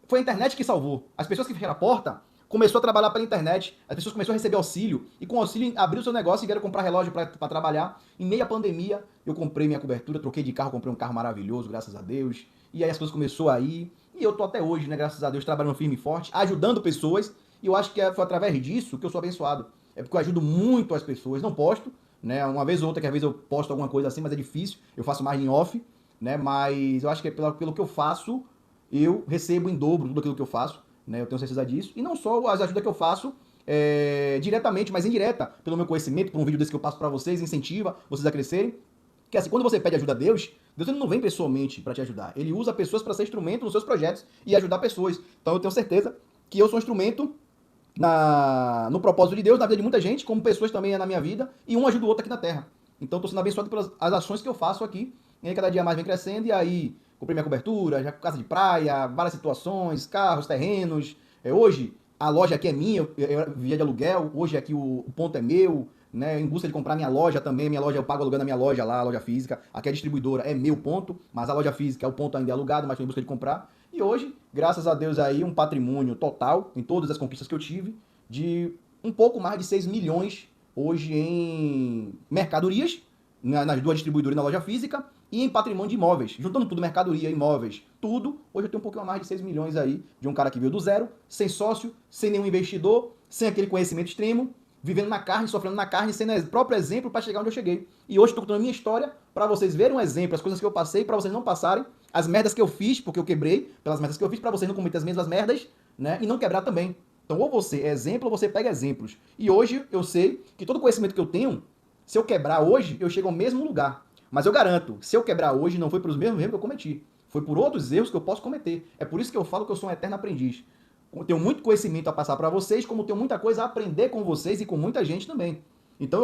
A: foi a internet que salvou. As pessoas que fecharam a porta, começou a trabalhar pela internet, as pessoas começaram a receber auxílio, e com o auxílio abriu seu negócio e vieram comprar relógio para trabalhar. Em meia pandemia, eu comprei minha cobertura, troquei de carro, comprei um carro maravilhoso, graças a Deus, e aí as coisas começaram a ir, e eu tô até hoje, né, graças a Deus, trabalhando firme e forte, ajudando pessoas. E eu acho que foi através disso que eu sou abençoado. É porque eu ajudo muito as pessoas. Não posto, né? Uma vez ou outra, que às vezes eu posto alguma coisa assim, mas é difícil. Eu faço mais em off, né? Mas eu acho que é pelo que eu faço, eu recebo em dobro tudo aquilo que eu faço, né? Eu tenho certeza disso. E não só as ajudas que eu faço diretamente, mas indireta, pelo meu conhecimento, por um vídeo desse que eu passo para vocês, incentiva vocês a crescerem. Que assim, quando você pede ajuda a Deus, Deus ele não vem pessoalmente para te ajudar. Ele usa pessoas para ser instrumento nos seus projetos e ajudar pessoas. Então eu tenho certeza que eu sou um instrumento no propósito de Deus, na vida de muita gente, como pessoas também na minha vida, e um ajuda o outro aqui na Terra. Então estou sendo abençoado pelas as ações que eu faço aqui, e aí cada dia mais vem crescendo, e aí comprei minha cobertura, já casa de praia, várias situações, carros, terrenos. Hoje a loja aqui é minha, eu vivia de aluguel, hoje aqui o ponto é meu, né, em busca de comprar minha loja também, minha loja eu pago alugando a minha loja lá, a loja física, aqui a distribuidora é meu ponto, mas a loja física é o ponto ainda alugado, mas estou em busca de comprar. E hoje, graças a Deus aí, um patrimônio total, em todas as conquistas que eu tive, de um pouco mais de 6 milhões hoje em mercadorias, nas duas distribuidoras e na loja física, e em patrimônio de imóveis. Juntando tudo, mercadoria, imóveis, tudo, hoje eu tenho um pouquinho mais de 6 milhões aí, de um cara que veio do zero, sem sócio, sem nenhum investidor, sem aquele conhecimento extremo, vivendo na carne, sofrendo na carne, sendo o próprio exemplo para chegar onde eu cheguei. E hoje estou contando a minha história para vocês verem um exemplo, as coisas que eu passei, para vocês não passarem, as merdas que eu fiz, porque eu quebrei, pelas merdas que eu fiz, para vocês não cometerem as mesmas merdas, né? E não quebrar também. Então, ou você é exemplo, ou você pega exemplos. E hoje eu sei que todo conhecimento que eu tenho, se eu quebrar hoje, eu chego ao mesmo lugar. Mas eu garanto, se eu quebrar hoje, não foi pelos mesmos erros que eu cometi. Foi por outros erros que eu posso cometer. É por isso que eu falo que eu sou um eterno aprendiz. Eu tenho muito conhecimento a passar para vocês, como tenho muita coisa a aprender com vocês e com muita gente também. Então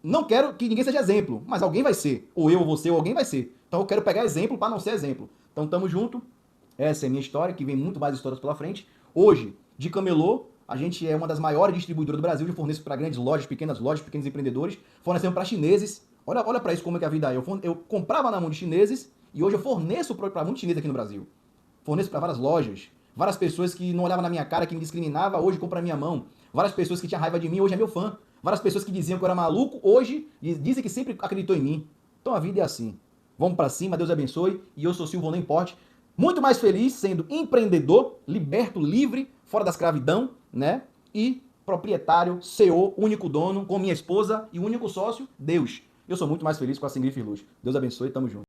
A: não quero que ninguém seja exemplo, mas alguém vai ser. Ou eu, ou você, ou alguém vai ser. Então eu quero pegar exemplo para não ser exemplo. Então tamo junto. Essa é a minha história, que vem muito mais histórias pela frente. Hoje, de Camelô, a gente é uma das maiores distribuidoras do Brasil, de forneço para grandes lojas, pequenos empreendedores, fornecendo para chineses. Olha para isso como é que a vida é. Eu comprava na mão de chineses e hoje eu forneço para muitos chineses aqui no Brasil. Forneço para várias lojas. Várias pessoas que não olhavam na minha cara, que me discriminavam, hoje compram na minha mão. Várias pessoas que tinham raiva de mim, hoje é meu fã. Várias pessoas que diziam que eu era maluco, hoje dizem que sempre acreditou em mim. Então a vida é assim. Vamos para cima, Deus abençoe. E eu sou Silvio Nem Porte. Muito mais feliz sendo empreendedor, liberto, livre, fora da escravidão, né? E proprietário, CEO, único dono, com minha esposa e único sócio, Deus. Eu sou muito mais feliz com a Sem Grife e Luz. Deus abençoe, tamo junto.